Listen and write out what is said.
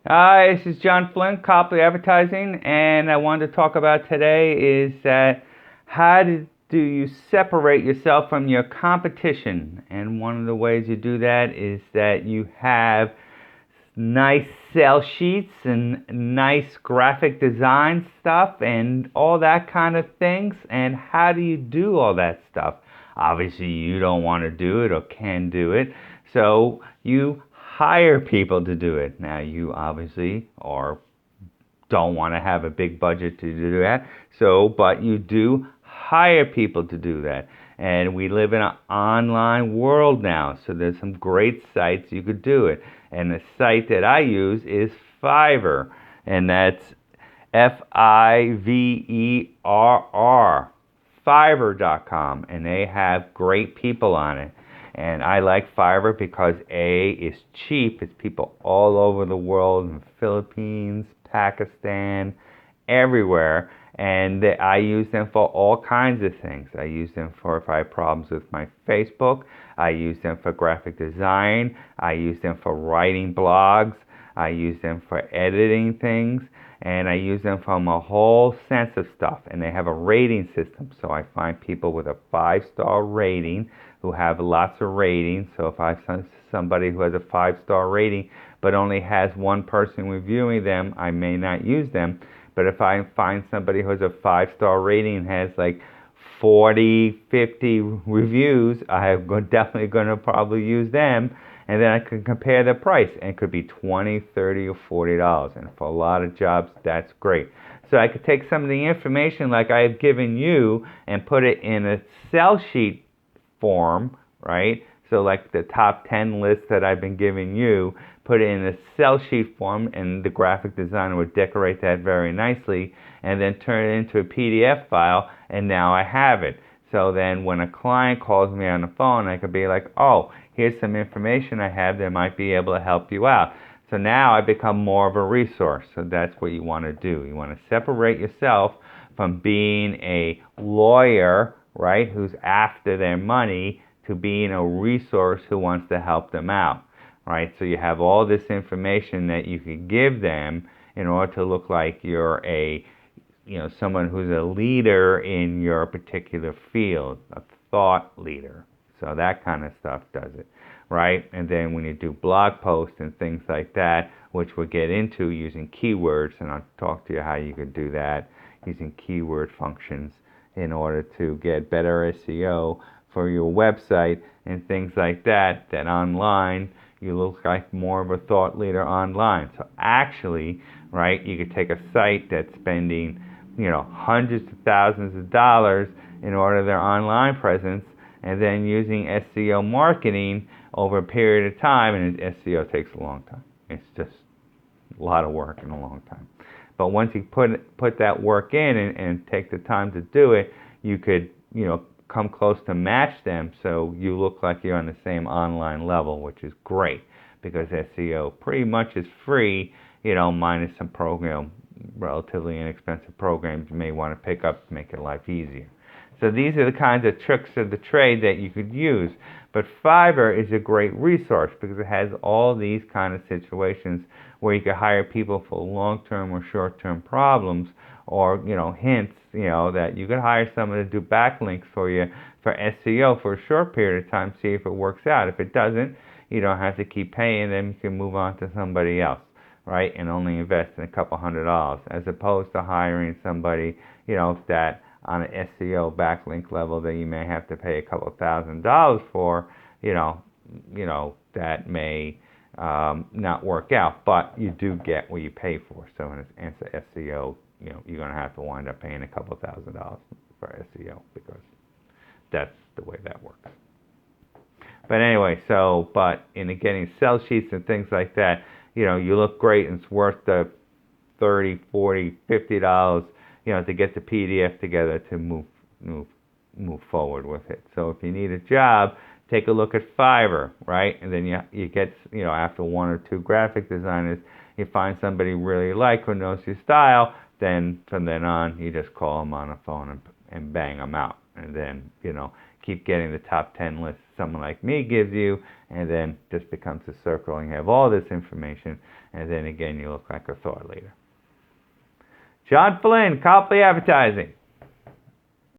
Hi, this is John Flynn, Copley Advertising, and I wanted to talk about today is that do you separate yourself from your competition? And one of the ways you do that is that you have nice sales sheets and nice graphic design stuff and all that kind of things. And how do you do all that stuff? Obviously, you don't want to do it or can do it, so you hire people to do it. Now, you obviously don't want to have a big budget to do that, but you do hire people to do that. And we live in an online world now, so there's some great sites you could do it. And the site that I use is Fiverr, and that's Fiverr, Fiverr.com, and they have great people on it. And I like Fiverr because A, it's cheap. It's people all over the world, in the Philippines, Pakistan, everywhere. And I use them for all kinds of things. I use them for if I have problems with my Facebook. I use them for graphic design. I use them for writing blogs. I use them for editing things. And I use them from a whole sense of stuff. And they have a rating system. So I find people with a 5-star rating who have lots of ratings. So if I have somebody who has a 5-star rating but only has one person reviewing them, I may not use them. But if I find somebody who has a 5-star rating and has like 40, 50 reviews, I'm definitely going to probably use them. And then I can compare the price, and it could be $20, $30, or $40. And for a lot of jobs, that's great. So I could take some of the information like I have given you and put it in a sell sheet form, right? So like the top 10 list that I've been giving you, put it in a sell sheet form, and the graphic designer would decorate that very nicely, and then turn it into a PDF file, and now I have it. So then when a client calls me on the phone, I could be like, oh, here's some information I have that might be able to help you out. So now I become more of a resource. So that's what you want to do. You want to separate yourself from being a lawyer, right, who's after their money, to being a resource who wants to help them out, right? So you have all this information that you could give them in order to look like you're someone who's a leader in your particular field, a thought leader. So that kind of stuff does it, right? And then when you do blog posts and things like that, which we'll get into using keywords, and I'll talk to you how you could do that using keyword functions in order to get better SEO for your website and things like that, that online you look like more of a thought leader online. So actually, right, you could take a site that's spending, hundreds of thousands of dollars in order to their online presence, and then using SEO marketing over a period of time, and SEO takes a long time. It's just a lot of work and a long time. But once you put that work in and take the time to do it, you could, come close to match them, so you look like you're on the same online level, which is great because SEO pretty much is free, minus some relatively inexpensive programs you may want to pick up to make your life easier. So these are the kinds of tricks of the trade that you could use. But Fiverr is a great resource because it has all these kind of situations where you can hire people for long-term or short-term problems, or hints, that you could hire someone to do backlinks for you for SEO for a short period of time, see if it works out. If it doesn't, you don't have to keep paying them. You can move on to somebody else, right? And only invest in a couple $100, as opposed to hiring somebody, that on an SEO backlink level that you may have to pay a couple $1,000 for, that may not work out, but you do get what you pay for. So in answer SEO, you're going to have to wind up paying a couple $1,000 for SEO because that's the way that works. But anyway, but in getting sell sheets and things like that, you look great and it's worth the $30, $40, $50, to get the PDF together to move forward with it. So if you need a job, take a look at Fiverr, right? And then you get, after one or two graphic designers, you find somebody you really like who knows your style, then from then on, you just call them on the phone and bang them out. And then, keep getting the top 10 list someone like me gives you, and then just becomes a circle, and you have all this information, and then again you look like a thought leader. John Flynn, Copley Advertising.